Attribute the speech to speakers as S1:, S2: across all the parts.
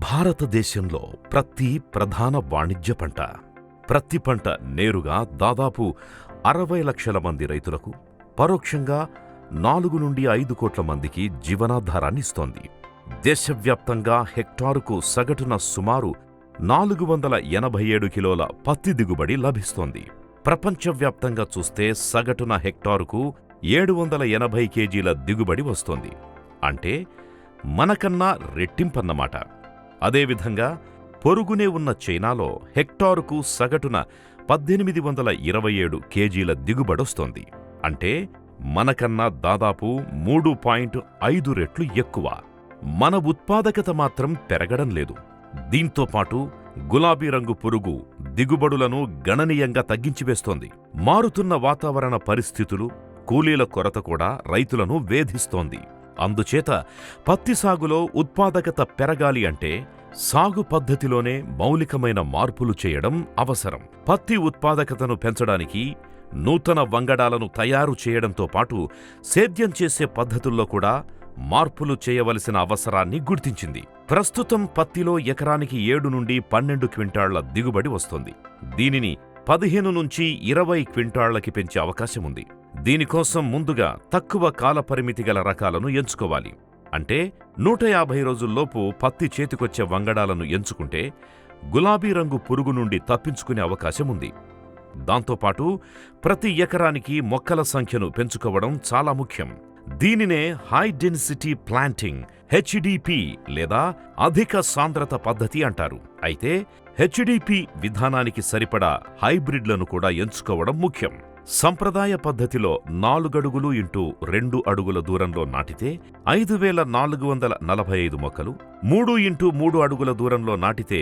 S1: భారతదేశంలో ప్రతి ప్రధాన వాణిజ్య పంట, ప్రతి పంట నేరుగా దాదాపు 60 లక్షల మంది రైతులకు, పరోక్షంగా 4 నుండి 5 కోట్ల మందికి జీవనాధారాన్నిస్తోంది. దేశవ్యాప్తంగా హెక్టారుకు సగటున సుమారు 487 కిలోల పత్తి దిగుబడి లభిస్తోంది. ప్రపంచవ్యాప్తంగా చూస్తే సగటున హెక్టారుకు 780 కేజీల దిగుబడి వస్తోంది. అంటే మనకన్నా రెట్టింపన్నమాట. అదేవిధంగా పొరుగునే ఉన్న చైనాలో హెక్టారుకు సగటున 1827 కేజీల దిగుబడొస్తోంది. అంటే మనకన్నా దాదాపు 3.5 రెట్లు ఎక్కువ. మన ఉత్పాదకత మాత్రం పెరగడం లేదు. దీంతోపాటు గులాబీ రంగు పురుగు దిగుబడులను గణనీయంగా తగ్గించివేస్తోంది. మారుతున్న వాతావరణ పరిస్థితులు, కూలీల కొరత కూడా రైతులను వేధిస్తోంది. అందుచేత పత్తి సాగులో ఉత్పాదకత పెరగాలి అంటే సాగు పద్ధతిలోనే మౌలికమైన మార్పులు చేయడం అవసరం. పత్తి ఉత్పాదకతను పెంచడానికి నూతన వంగడాలను తయారు చేయడంతో పాటు సేద్యం చేసే పద్ధతుల్లో కూడా మార్పులు చేయవలసిన అవసరాన్ని గుర్తించింది. ప్రస్తుతం పత్తిలో ఎకరానికి 7 నుండి 12 క్వింటాళ్ల దిగుబడి వస్తోంది. దీనిని 15 నుంచి 20 క్వింటాళ్లకి పెంచే అవకాశముంది. దీనికోసం ముందుగా తక్కువ కాలపరిమితి గల రకాలను ఎంచుకోవాలి. అంటే 150 రోజుల్లోపు పత్తి చేతికొచ్చే వంగడాలను ఎంచుకుంటే గులాబీ రంగు పురుగు నుండి తప్పించుకునే అవకాశముంది. దాంతోపాటు ప్రతి ఎకరానికి మొక్కల సంఖ్యను పెంచుకోవడం చాలా ముఖ్యం. దీనినే హై డెన్సిటీ ప్లాంటింగ్ హెచ్డిపి లేదా అధిక సాంద్రత పద్ధతి అంటారు. అయితే హెచ్డిపి విధానానికి సరిపడా హైబ్రిడ్లను కూడా ఎంచుకోవడం ముఖ్యం. సంప్రదాయ పద్ధతిలో 4 అడుగులు ఇంటూ 2 అడుగుల దూరంలో నాటితే 5445 మొక్కలు, 3 ఇంటూ 3 అడుగుల దూరంలో నాటితే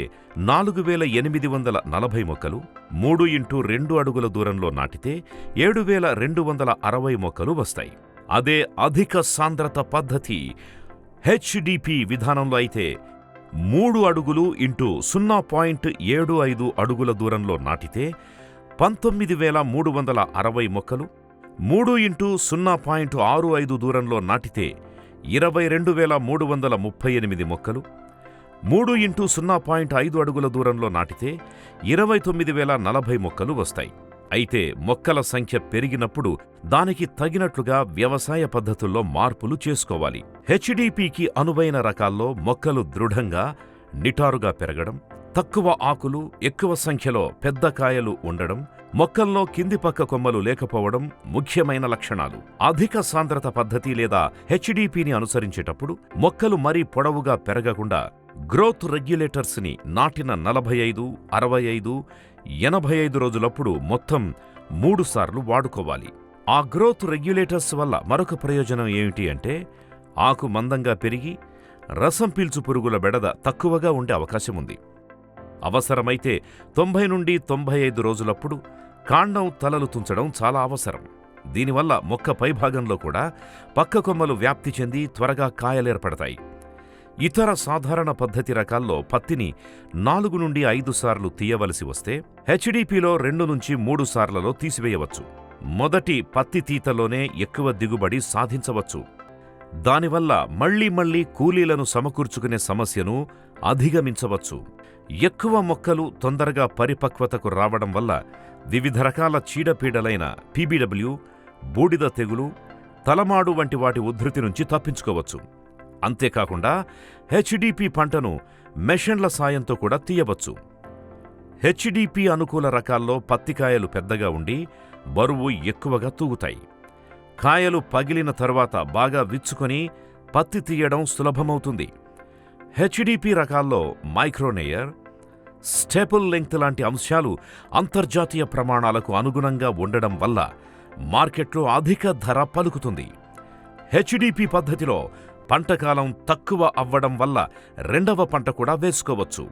S1: 4840 మొక్కలు, 3 ఇంటూ 2 అడుగుల దూరంలో నాటితే 7260 మొక్కలు వస్తాయి. అదే అధిక సాంద్రత పద్ధతి హెచ్డిపి విధానంలో అయితే 3 అడుగులు ఇంటూ 0.75 అడుగుల దూరంలో నాటితే 19360 మొక్కలు, 3 ఇంటూ 0.65 దూరంలో నాటితే 22338 మొక్కలు, 3 ఇంటూ 0.5 అడుగుల దూరంలో నాటితే 29040 మొక్కలు వస్తాయి. అయితే మొక్కల సంఖ్య పెరిగినప్పుడు దానికి తగినట్లుగా వ్యవసాయ పద్ధతుల్లో మార్పులు చేసుకోవాలి. హెచ్డిపికి అనువైన రకాల్లో మొక్కలు దృఢంగా, నిటారుగా పెరగడం, తక్కువ ఆకులు, ఎక్కువ సంఖ్యలో పెద్ద కాయలు ఉండడం, మొక్కల్లో కింది పక్క కొమ్మలు లేకపోవడం ముఖ్యమైన లక్షణాలు. అధిక సాంద్రత పద్ధతి లేదా హెచ్డిపిని అనుసరించేటప్పుడు మొక్కలు మరీ పొడవుగా పెరగకుండా గ్రోత్ రెగ్యులేటర్స్ ని నాటిన 45, 65, 85 రోజులప్పుడు మొత్తం 3 సార్లు వాడుకోవాలి. ఆ గ్రోత్ రెగ్యులేటర్స్ వల్ల మరొక ప్రయోజనం ఏమిటి అంటే ఆకు మందంగా పెరిగి రసం పీల్చు పురుగుల బెడద తక్కువగా ఉండే అవకాశముంది. అవసరమైతే 90 నుండి 95 రోజులప్పుడు కాండం తలలు తుంచడం చాలా అవసరం. దీనివల్ల మొక్క పైభాగంలో కూడా పక్క కొమ్మలు వ్యాప్తి చెంది త్వరగా కాయలేర్పడతాయి. ఇతర సాధారణ పద్ధతి రకాల్లో పత్తిని 4 నుండి 5 సార్లు తీయవలసి వస్తే హెచ్డిపిలో 2 నుంచి 3 సార్లలో తీసివేయవచ్చు. మొదటి పత్తి తీతలోనే ఎక్కువ దిగుబడి సాధించవచ్చు. దానివల్ల మళ్లీ కూలీలను సమకూర్చుకునే సమస్యను అధిగమించవచ్చు. ఎక్కువ మొక్కలు తొందరగా పరిపక్వతకు రావడం వల్ల వివిధ రకాల చీడపీడలైన పీబీడబ్ల్యూ, బూడిద తెగులు, తలమాడు వంటి వాటి ఉధృతి నుంచి తప్పించుకోవచ్చు. అంతేకాకుండా హెచ్డిపి పంటను మెషన్ల సాయంతో కూడా తీయవచ్చు. హెచ్డిపి అనుకూల రకాల్లో పత్తికాయలు పెద్దగా ఉండి బరువు ఎక్కువగా తూగుతాయి. కాయలు పగిలిన తరువాత బాగా విచ్చుకొని పత్తి తీయడం సులభమవుతుంది. హెచ్డిపి రకాల్లో మైక్రోనేయర్, స్టేపుల్ లెంగ్త్ లాంటి అంశాలు అంతర్జాతీయ ప్రమాణాలకు అనుగుణంగా ఉండడం వల్ల మార్కెట్లో అధిక ధర పలుకుతుంది. హెచ్డిపి పద్ధతిలో పంటకాలం తక్కువ అవ్వడం వల్ల రెండవ పంట కూడా వేసుకోవచ్చు.